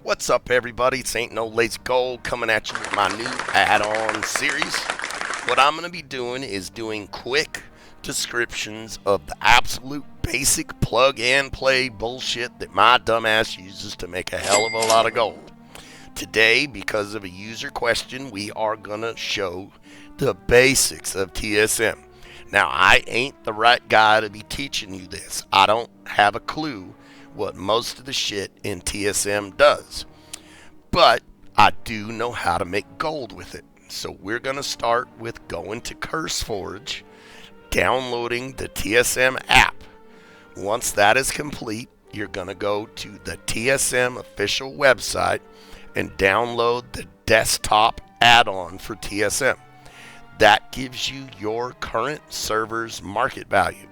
What's up, everybody? It's Ain't No Lazy Gold coming at you with my new add-on series. What I'm going to be doing is doing quick descriptions of the absolute basic plug-and-play bullshit that my dumbass uses to make a hell of a lot of gold. Today, because of a user question, we are going to show the basics of TSM. Now, I ain't the right guy to be teaching you this. I don't have a clue what most of the shit in TSM does. But I do know how to make gold with it. So we're going to start with going to CurseForge, downloading the TSM app. Once that is complete, you're going to go to the TSM official website and download the desktop add-on for TSM. That gives you your current server's market value,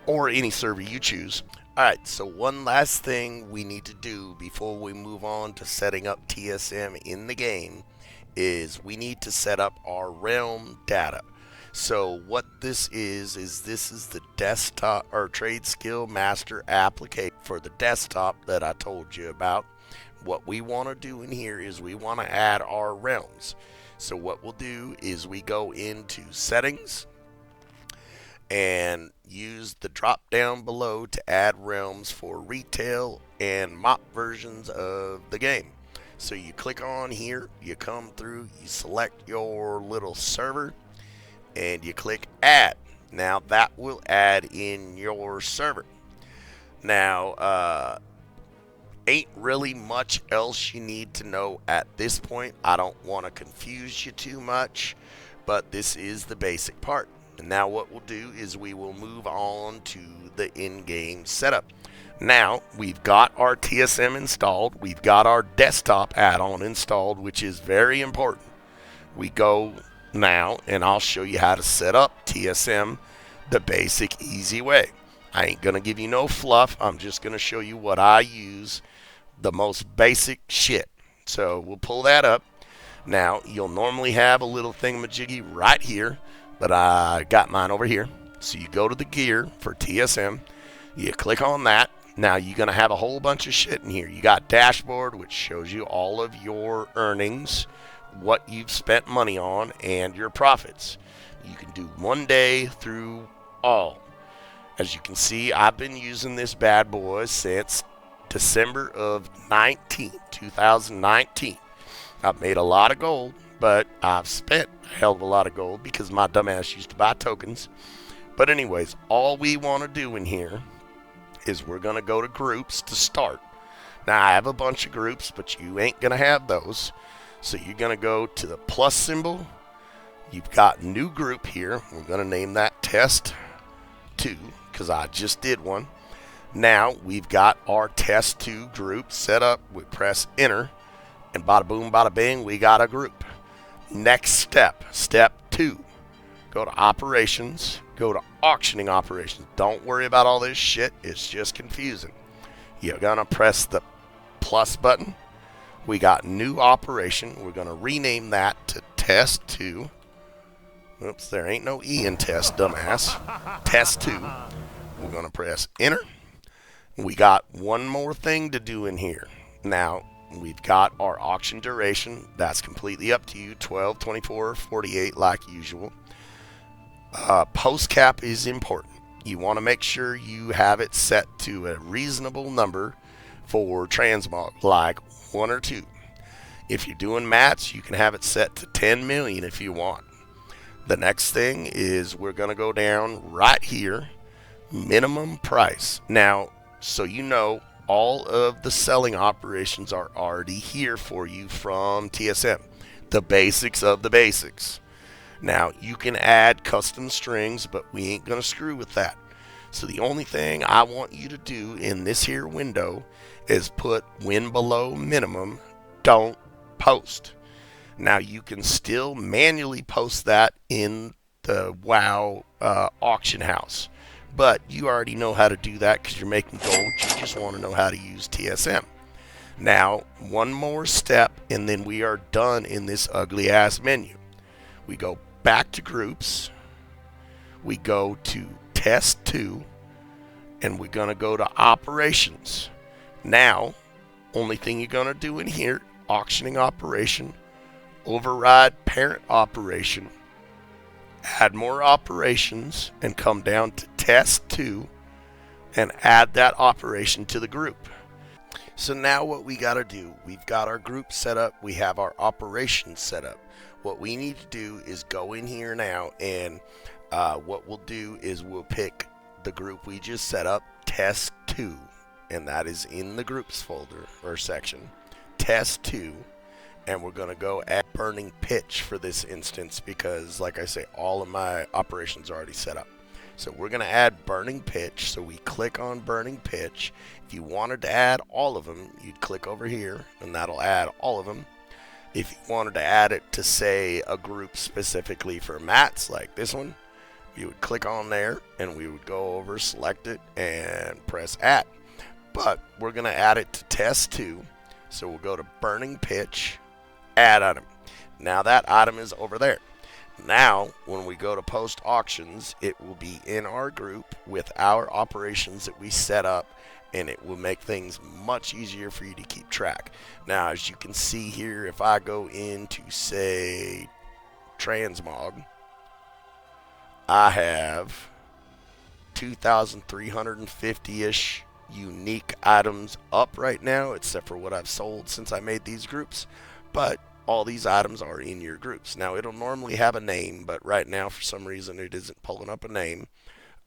or any server you choose. Alright, so one last thing we need to do before we move on to setting up TSM in the game is we need to set up our realm data. So what this is this is the desktop or TradeSkillMaster application for the desktop that I told you about. What we want to do in here is we want to add our realms. So what we'll do is we go into settings and use the drop down below to add realms for retail and mop versions of the game. So you click on here, you come through, you select your little server, and you click add. Now that will add in your server. Now, ain't really much else you need to know at this point. I don't want to confuse you too much, but this is the basic part. And now what we'll do is we will move on to the in-game setup. Now we've got our TSM installed, we've got our desktop add-on installed, which is very important. We go now and I'll show you how to set up TSM the basic easy way. I ain't gonna give you no fluff, I'm just gonna show you what I use, the most basic shit. So we'll pull that up. Now you'll normally have a little thingamajiggy right here, but I got mine over here. So you go to the gear for TSM, you click on that. Now you're gonna have a whole bunch of shit in here. You got dashboard, which shows you all of your earnings, what you've spent money on, and your profits. You can do 1 day through all. As you can see, I've been using this bad boy since December of 2019. I've made a lot of gold, but I've spent a hell of a lot of gold because my dumbass used to buy tokens. But anyways, all we want to do in here is we're going to go to groups to start. Now, I have a bunch of groups, but you ain't going to have those. So you're going to go to the plus symbol. You've got new group here. We're going to name that test 2 because I just did one. Now we've got our test 2 group set up. We press enter, and bada boom, bada bing, we got a group. Next step, step 2. Go to operations, go to auctioning operations. Don't worry about all this shit, it's just confusing. You're gonna press the plus button. We got new operation. We're gonna rename that to test 2. Oops, there ain't no E in test, dumbass. Test 2. We're gonna press enter. We got one more thing to do in here. Now, we've got our auction duration. That's completely up to you, 12, 24, 48 like usual. Post cap is important. You want to make sure you have it set to a reasonable number for transmog, like 1 or 2. If you're doing mats, you can have it set to 10 million if you want. The next thing is we're going to go down right here, minimum price. Now, so you know, all of the selling operations are already here for you from TSM. The basics of the basics. Now, you can add custom strings, but we ain't going to screw with that. So the only thing I want you to do in this here window is put win below minimum, don't post. Now, you can still manually post that in the WoW auction house. But you already know how to do that because you're making gold. You just want to know how to use TSM. Now, one more step, and then we are done in this ugly ass menu. We go back to groups. We go to test 2, and we're going to go to operations. Now, Only thing you're going to do in here, auctioning operation, override parent operation, add more operations, and come down to test 2 and add that operation to the group. So now what we got to do, we've got our group set up, we have our operations set up. What we need to do is go in here now, and what we'll do is we'll pick the group we just set up, test 2, and that is in the groups folder or section, test 2. And we're going to go add burning pitch for this instance because, like I say, all of my operations are already set up. So we're going to add burning pitch. So we click on burning pitch. If you wanted to add all of them, you'd click over here and that'll add all of them. If you wanted to add it to, say, a group specifically for mats like this one, you would click on there and we would go over, select it, and press add. But we're going to add it to test 2. So we'll go to burning pitch, add item. Now that item is over there. Now when we go to post auctions, it will be in our group with our operations that we set up, and it will make things much easier for you to keep track. Now as you can see here, if I go into, say, transmog, I have 2,350-ish unique items up right now, except for what I've sold since I made these groups. But all these items are in your groups. Now it'll normally have a name, but right now for some reason it isn't pulling up a name,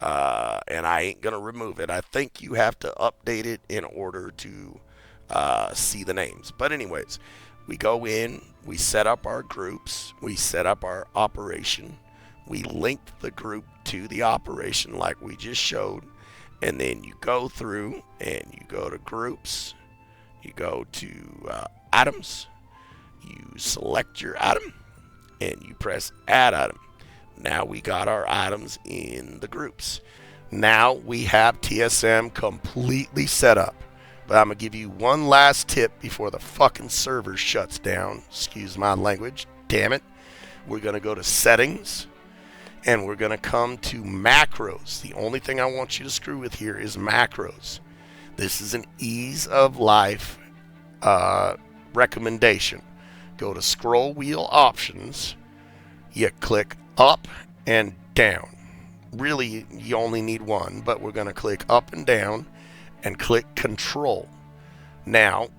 and I ain't gonna remove it. I think you have to update it in order to see the names. But anyways, we go in, we set up our groups, we set up our operation, we link the group to the operation like we just showed, and then you go through and you go to groups, you go to items, you select your item, and you press add item. Now we got our items in the groups. Now we have TSM completely set up. But I'm going to give you one last tip before the fucking server shuts down. Excuse my language. Damn it. We're going to go to settings, and we're going to come to macros. The only thing I want you to screw with here is macros. This is an ease of life recommendation. Go to scroll wheel options. You click up and down. Really, you only need one, but we're going to click up and down and click control. Now,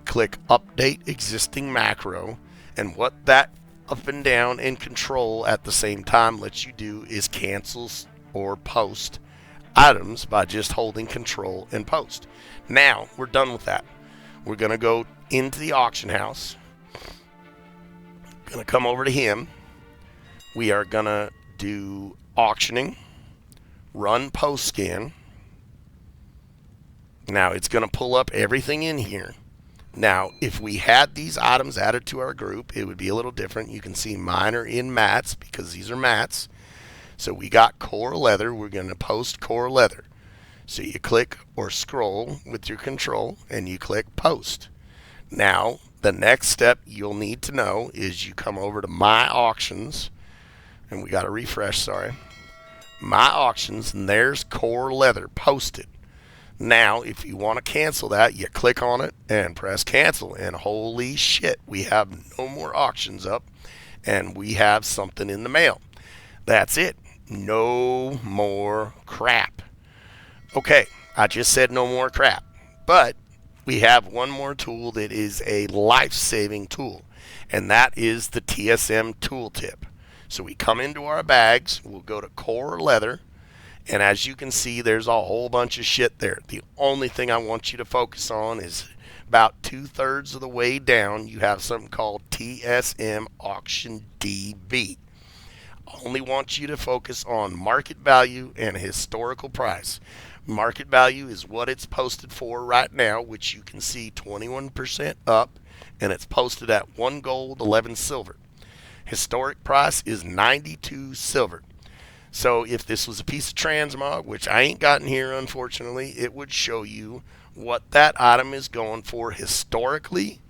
click update existing macro, and what that up and down and control at the same time lets you do is cancel or post items by just holding control and post. Now, we're done with that. We're going to go into the auction house. Going to come over to him. We are going to do auctioning, run post scan. Now it's going to pull up everything in here. Now if we had these items added to our group, it would be a little different. You can see mine are in mats because these are mats. So we got core leather. We're going to post core leather. So you click or scroll with your control and you click post. Now the next step you'll need to know is you come over to my auctions, and we got to refresh, sorry. My auctions, and there's core leather posted. Now, if you want to cancel that, you click on it and press cancel, and holy shit, we have no more auctions up, and we have something in the mail. That's it. No more crap. Okay, I just said no more crap, but we have one more tool that is a life-saving tool, and that is the TSM tooltip. So we come into our bags, we'll go to core leather, and as you can see, there's a whole bunch of shit there. The only thing I want you to focus on is about 2/3 of the way down, you have something called TSM Auction DB. I only want you to focus on market value and historical price. Market value is what it's posted for right now, which you can see 21% up, and it's posted at 1 gold, 11 silver. Historic price is 92 silver. So if this was a piece of transmog, which I ain't gotten here unfortunately, it would show you what that item is going for historically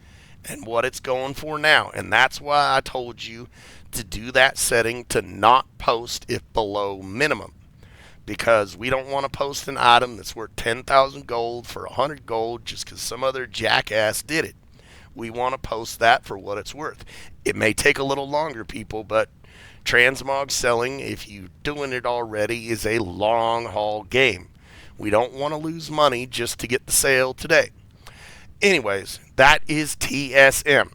and what it's going for now. And that's why I told you to do that setting to not post if below minimum. because we don't want to post an item that's worth 10,000 gold for 100 gold just because some other jackass did it. We want to post that for what it's worth. It may take a little longer, people, but transmog selling, if you're doing it already, is a long haul game. We don't want to lose money just to get the sale today. Anyways, that is TSM.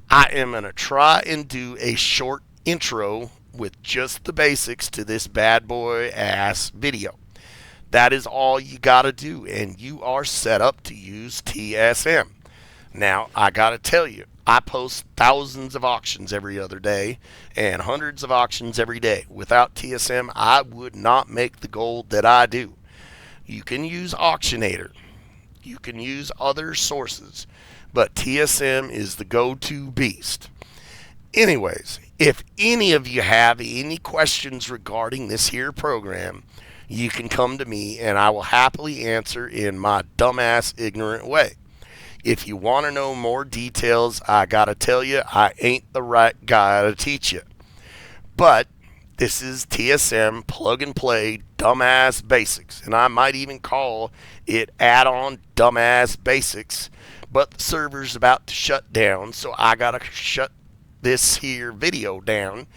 I am going to try and do a short intro with just the basics to this bad boy ass video. That is all you got to do, and you are set up to use TSM. Now, I got to tell you, I post thousands of auctions every other day and hundreds of auctions every day. Without TSM, I would not make the gold that I do. You can use Auctionator. You can use other sources, but TSM is the go-to beast. Anyways, if any of you have any questions regarding this here program, you can come to me and I will happily answer in my dumbass ignorant way. If you want to know more details, I gotta tell you, I ain't the right guy to teach you. But this is TSM plug and play dumbass basics, and I might even call it add-on dumbass basics. But the server's about to shut down, so I gotta shut this here video down.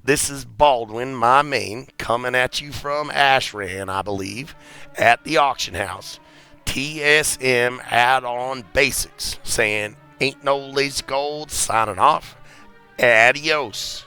This is Baldwin, my main, coming at you from Ashran, I believe, at the auction house. TSM add-on basics, saying ain't no lazy gold, signing off. Adios.